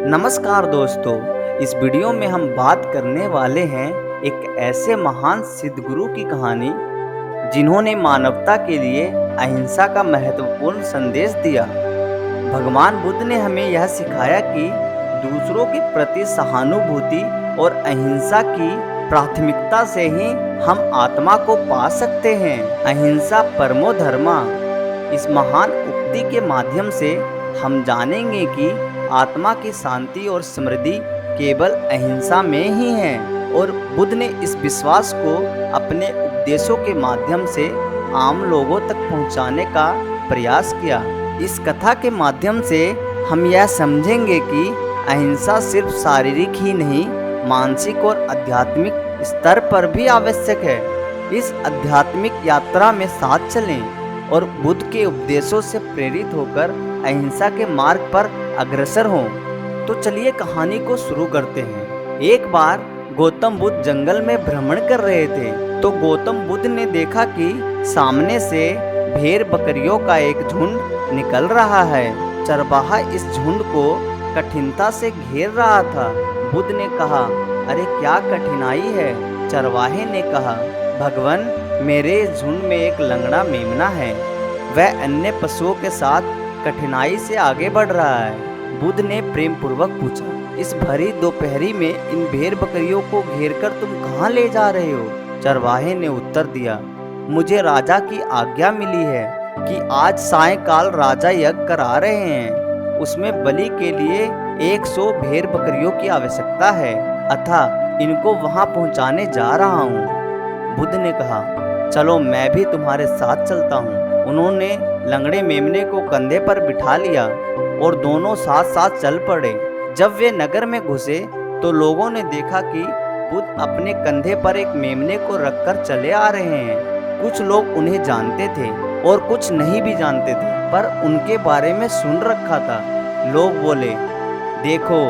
नमस्कार दोस्तों, इस वीडियो में हम बात करने वाले हैं एक ऐसे महान सिद्ध गुरु की कहानी जिन्होंने मानवता के लिए अहिंसा का महत्वपूर्ण संदेश दिया। भगवान बुद्ध ने हमें यह सिखाया कि दूसरों के प्रति सहानुभूति और अहिंसा की प्राथमिकता से ही हम आत्मा को पा सकते हैं। अहिंसा परमो धर्मा, इस महान उक्ति के माध्यम से हम जानेंगे कि आत्मा की शांति और समृद्धि केवल अहिंसा में ही है और बुद्ध ने इस विश्वास को अपने उपदेशों के माध्यम से आम लोगों तक पहुंचाने का प्रयास किया। इस कथा के माध्यम से हम यह समझेंगे कि अहिंसा सिर्फ शारीरिक ही नहीं, मानसिक और आध्यात्मिक स्तर पर भी आवश्यक है। इस आध्यात्मिक यात्रा में साथ चलें और बुद्ध के उपदेशों से प्रेरित होकर अहिंसा के मार्ग पर अग्रसर हों। तो चलिए कहानी को शुरू करते हैं। एक बार गौतम बुद्ध जंगल में भ्रमण कर रहे थे तो गौतम बुद्ध ने देखा कि सामने से भेड़ बकरियों का एक झुंड निकल रहा है। चरवाहा इस झुंड को कठिनता से घेर रहा था। बुद्ध ने कहा, अरे क्या कठिनाई है? चरवाहे ने कहा, भगवान, मेरे झुंड में एक लंगड़ा मेमना है। वह अन्य पशुओं के साथ कठिनाई से आगे बढ़ रहा है। बुद्ध ने प्रेम पूर्वक पूछा, इस भरी दोपहरी में इन भेड़ बकरियों को घेरकर तुम कहाँ ले जा रहे हो? चरवाहे ने उत्तर दिया, मुझे राजा की आज्ञा मिली है कि आज सायंकाल राजा यज्ञ करा रहे हैं। उसमें बलि के लिए 100 भेड़ बकरियों की आवश्यकता है, अतः इनको वहां पहुंचाने जा रहा हूं। बुद्ध ने कहा, चलो मैं भी तुम्हारे साथ चलता हूँ। उन्होंने लंगड़े मेमने को कंधे पर बिठा लिया और दोनों साथ साथ चल पड़े। जब वे नगर में घुसे तो लोगों ने देखा कि बुद्ध अपने कंधे पर एक मेमने को रखकर चले आ रहे हैं। कुछ लोग उन्हें जानते थे और कुछ नहीं भी जानते थे, पर उनके बारे में सुन रखा था। लोग बोले, देखो,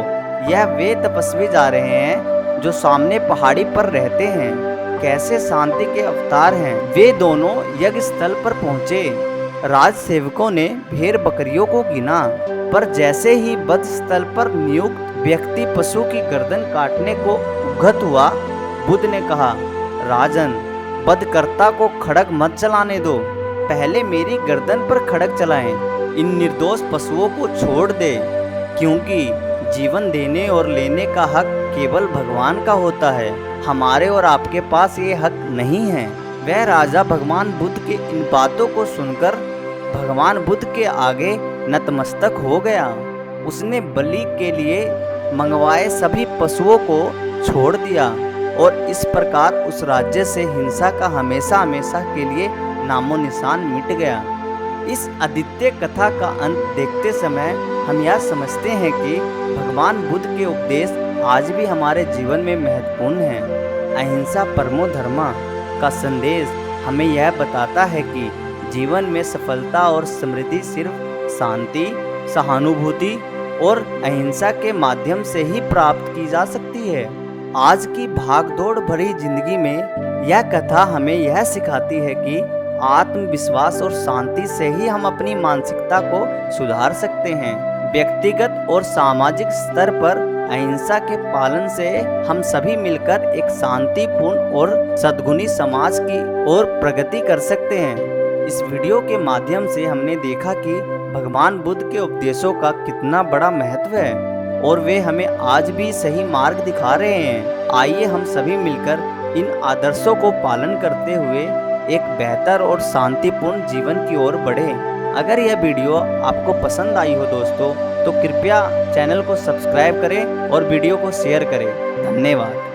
यह वे तपस्वी जा रहे हैं जो सामने पहाड़ी पर रहते हैं। कैसे शांति के अवतार हैं। वे दोनों यज्ञ स्थल पर पहुंचे। राज सेवकों ने भेड़ बकरियों को गिना, पर जैसे ही वध स्थल पर नियुक्त व्यक्ति पशु की गर्दन काटने को उद्यत हुआ, बुद्ध ने कहा, राजन, वधकर्ता को खड्ग मत चलाने दो, पहले मेरी गर्दन पर खड्ग चलाएं। इन निर्दोष पशुओं को छोड़ दे, क्योंकि जीवन देने और लेने का हक केवल भगवान का होता है। हमारे और आपके पास ये हक नहीं है। वह राजा भगवान बुद्ध के इन बातों को सुनकर भगवान बुद्ध के आगे नतमस्तक हो गया। उसने बलि के लिए मंगवाए सभी पशुओं को छोड़ दिया और इस प्रकार उस राज्य से हिंसा का हमेशा हमेशा के लिए नामो निशान मिट गया। इस अद्वितीय कथा का अंत देखते समय हम यह समझते हैं कि भगवान बुद्ध के उपदेश आज भी हमारे जीवन में महत्वपूर्ण है। अहिंसा परमो धर्मा का संदेश हमें यह बताता है कि जीवन में सफलता और समृद्धि सिर्फ शांति, सहानुभूति और अहिंसा के माध्यम से ही प्राप्त की जा सकती है। आज की भागदौड़ भरी जिंदगी में यह कथा हमें यह सिखाती है कि आत्मविश्वास और शांति से ही हम अपनी मानसिकता को सुधार सकते हैं। व्यक्तिगत और सामाजिक स्तर पर अहिंसा के पालन से हम सभी मिलकर एक शांतिपूर्ण और सद्गुणी समाज की ओर प्रगति कर सकते हैं। इस वीडियो के माध्यम से हमने देखा कि भगवान बुद्ध के उपदेशों का कितना बड़ा महत्व है और वे हमें आज भी सही मार्ग दिखा रहे हैं। आइए हम सभी मिलकर इन आदर्शों को पालन करते हुए एक बेहतर और शांतिपूर्ण जीवन की ओर बढ़ें। अगर यह वीडियो आपको पसंद आई हो दोस्तों, तो कृपया चैनल को सब्सक्राइब करें और वीडियो को शेयर करें। धन्यवाद।